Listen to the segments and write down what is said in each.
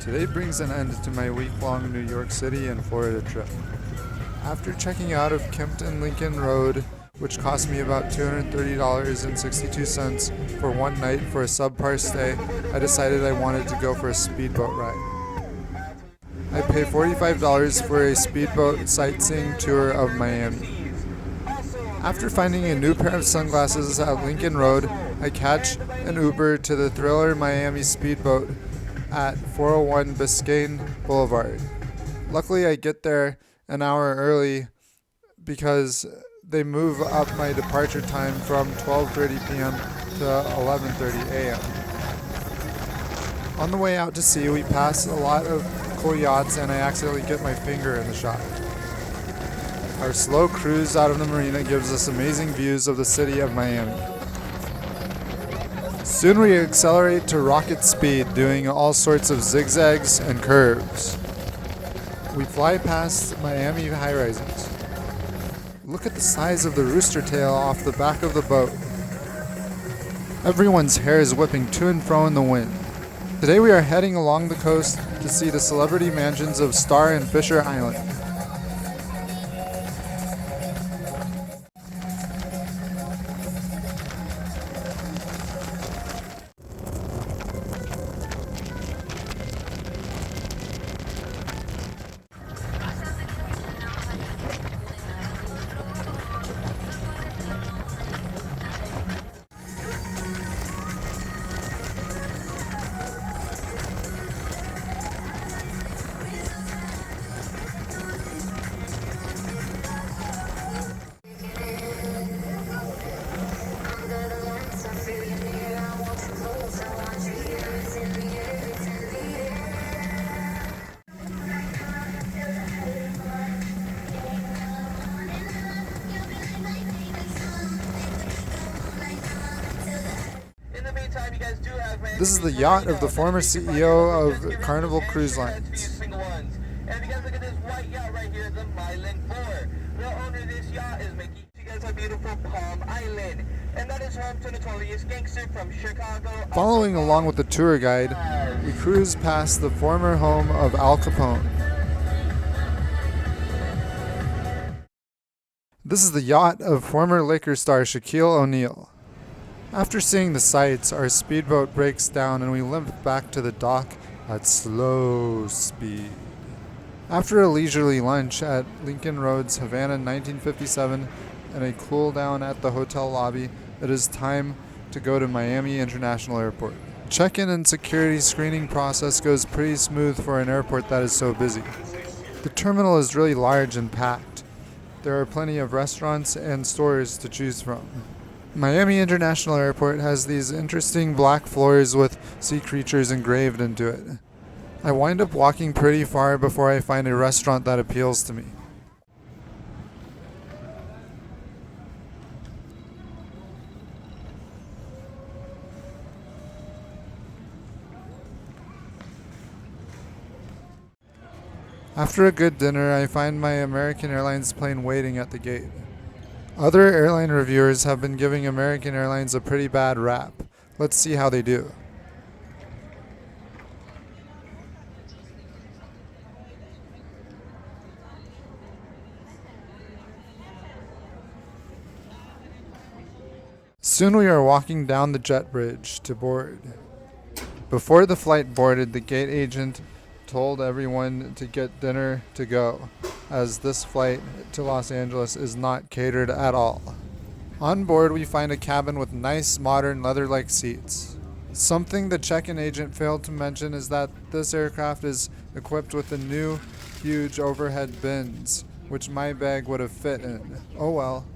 Today brings an end to my week-long New York City and Florida trip. After checking out of Kempton Lincoln Road, which cost me about $230.62 for one night for a subpar stay, I decided I wanted to go for a speedboat ride. I paid $45 for a speedboat sightseeing tour of Miami. After finding a new pair of sunglasses at Lincoln Road, I catch an Uber to the Thriller Miami speedboat at 401 Biscayne Boulevard. Luckily, I get there an hour early because they move up my departure time from 12:30 p.m. to 11:30 a.m. On the way out to sea, we pass a lot of cool yachts and I accidentally get my finger in the shot. Our slow cruise out of the marina gives us amazing views of the city of Miami. Soon we accelerate to rocket speed, doing all sorts of zigzags and curves. We fly past Miami high-rises. Look at the size of the rooster tail off the back of the boat. Everyone's hair is whipping to and fro in the wind. Today we are heading along the coast to see the celebrity mansions of Star and Fisher Island. This is the yacht of the former CEO of Carnival Cruise Lines. And if you guys look at this white yacht right here, the Mylan 4. The owner of this yacht is making you guys a beautiful Palm Island. And that is home to Notorious Gangster from Chicago. Following along with the tour guide, we cruise past the former home of Al Capone. This is the yacht of former Lakers star Shaquille O'Neal. After seeing the sights, our speedboat breaks down and we limp back to the dock at slow speed. After a leisurely lunch at Lincoln Road's Havana 1957 and a cool down at the hotel lobby, it is time to go to Miami International Airport. Check-in and security screening process goes pretty smooth for an airport that is so busy. The terminal is really large and packed. There are plenty of restaurants and stores to choose from. Miami International Airport has these interesting black floors with sea creatures engraved into it. I wind up walking pretty far before I find a restaurant that appeals to me. After a good dinner, I find my American Airlines plane waiting at the gate. Other airline reviewers have been giving American Airlines a pretty bad rap. Let's see how they do. Soon we are walking down the jet bridge to board. Before the flight boarded, the gate agent told everyone to get dinner to go, as this flight to Los Angeles is not catered at all. On board, we find a cabin with nice, modern, leather-like seats. Something the check-in agent failed to mention is that this aircraft is equipped with the new, huge overhead bins, which my bag would have fit in. Oh well.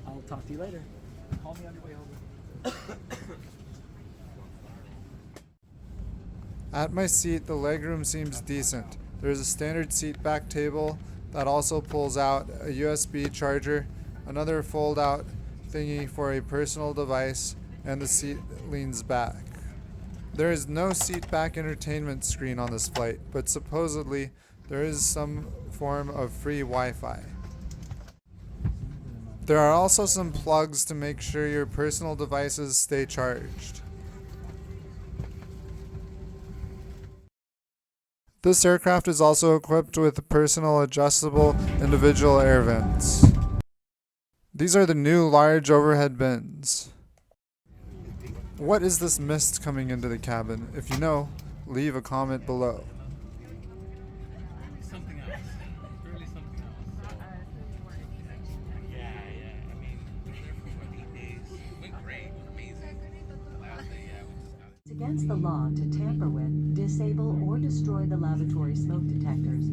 I'll talk to you later. Call me on your way over. At my seat, the legroom seems decent. There is a standard seat back table that also pulls out a USB charger, another fold-out thingy for a personal device, and the seat leans back. There is no seat back entertainment screen on this flight, but supposedly there is some form of free Wi-Fi. There are also some plugs to make sure your personal devices stay charged. This aircraft is also equipped with personal adjustable individual air vents. These are the new large overhead bins. What is this mist coming into the cabin? If you know, leave a comment below. Something else. Really something else. Yeah. I mean, we were there for what, 8 days. It went great. It was amazing. Last day, yeah, we just got it. It's against the law to tamper with, disable, or destroy the lavatory smoke detectors.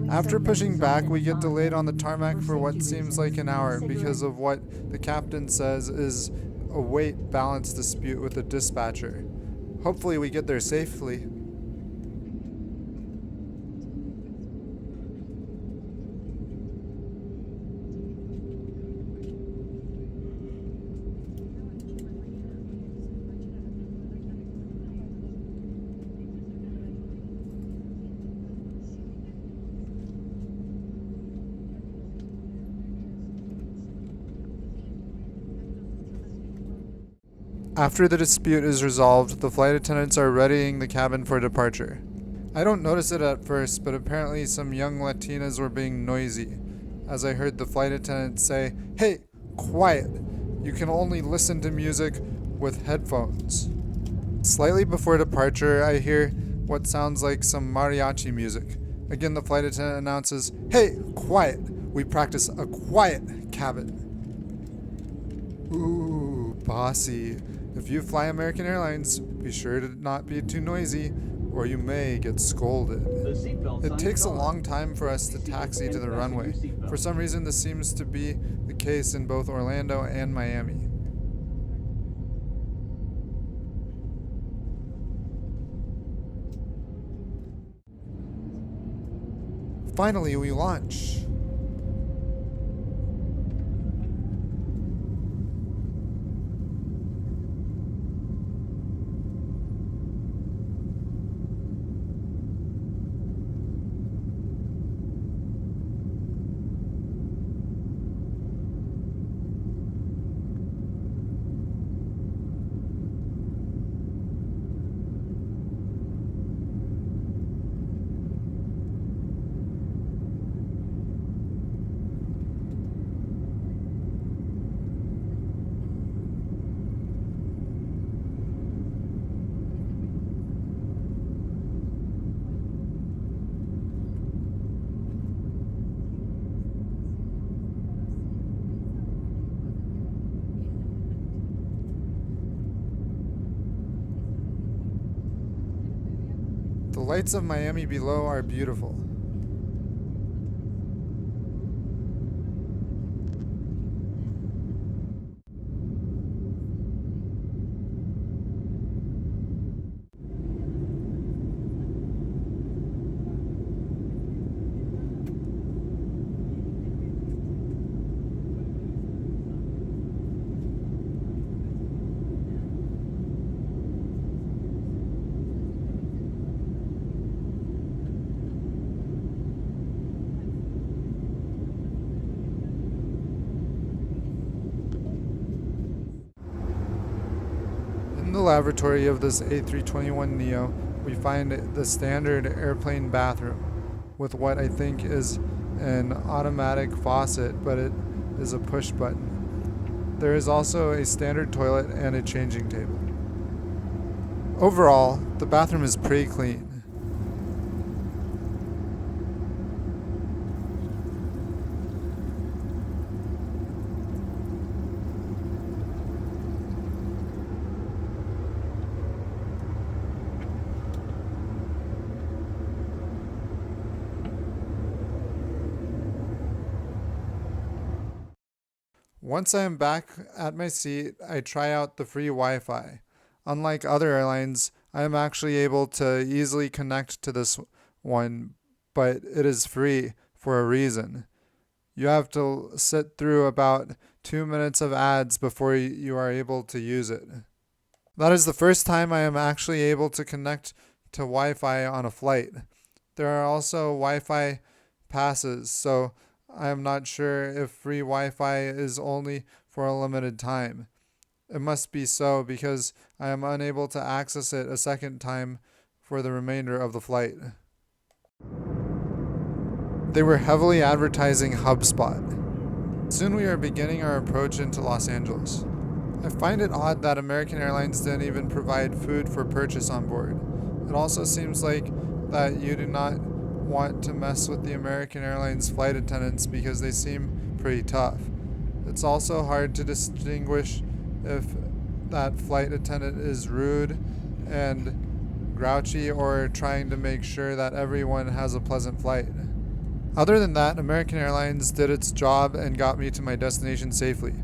After pushing back, we get delayed on the tarmac for what seems like an hour because of what the captain says is a weight balance dispute with the dispatcher. Hopefully we get there safely. After the dispute is resolved, the flight attendants are readying the cabin for departure. I don't notice it at first, but apparently some young Latinas were being noisy, as I heard the flight attendant say, "Hey, quiet! You can only listen to music with headphones." Slightly before departure, I hear what sounds like some mariachi music. Again, the flight attendant announces, "Hey, quiet! We practice a quiet cabin." Ooh, bossy. If you fly American Airlines, be sure to not be too noisy, or you may get scolded. It takes a long time for us to taxi to the runway. For some reason, this seems to be the case in both Orlando and Miami. Finally, we launch. The lights of Miami below are beautiful. In the lavatory of this A321neo, we find the standard airplane bathroom with what I think is an automatic faucet, but it is a push button. There is also a standard toilet and a changing table. Overall, the bathroom is pretty clean. Once I am back at my seat, I try out the free Wi-Fi. Unlike other airlines, I am actually able to easily connect to this one, but it is free for a reason. You have to sit through about 2 minutes of ads before you are able to use it. That is the first time I am actually able to connect to Wi-Fi on a flight. There are also Wi-Fi passes, so I am not sure if free Wi-Fi is only for a limited time. It must be so because I am unable to access it a second time for the remainder of the flight. They were heavily advertising HubSpot. Soon we are beginning our approach into Los Angeles. I find it odd that American Airlines didn't even provide food for purchase on board. It also seems like that you do not want to mess with the American Airlines flight attendants because they seem pretty tough. It's also hard to distinguish if that flight attendant is rude and grouchy or trying to make sure that everyone has a pleasant flight. Other than that, American Airlines did its job and got me to my destination safely.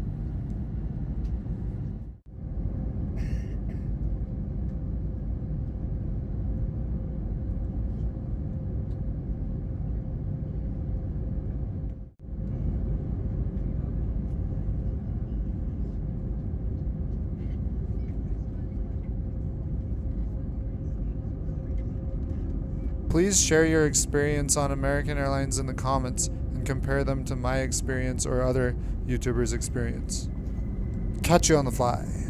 Please share your experience on American Airlines in the comments and compare them to my experience or other YouTubers' experience. Catch you on the fly.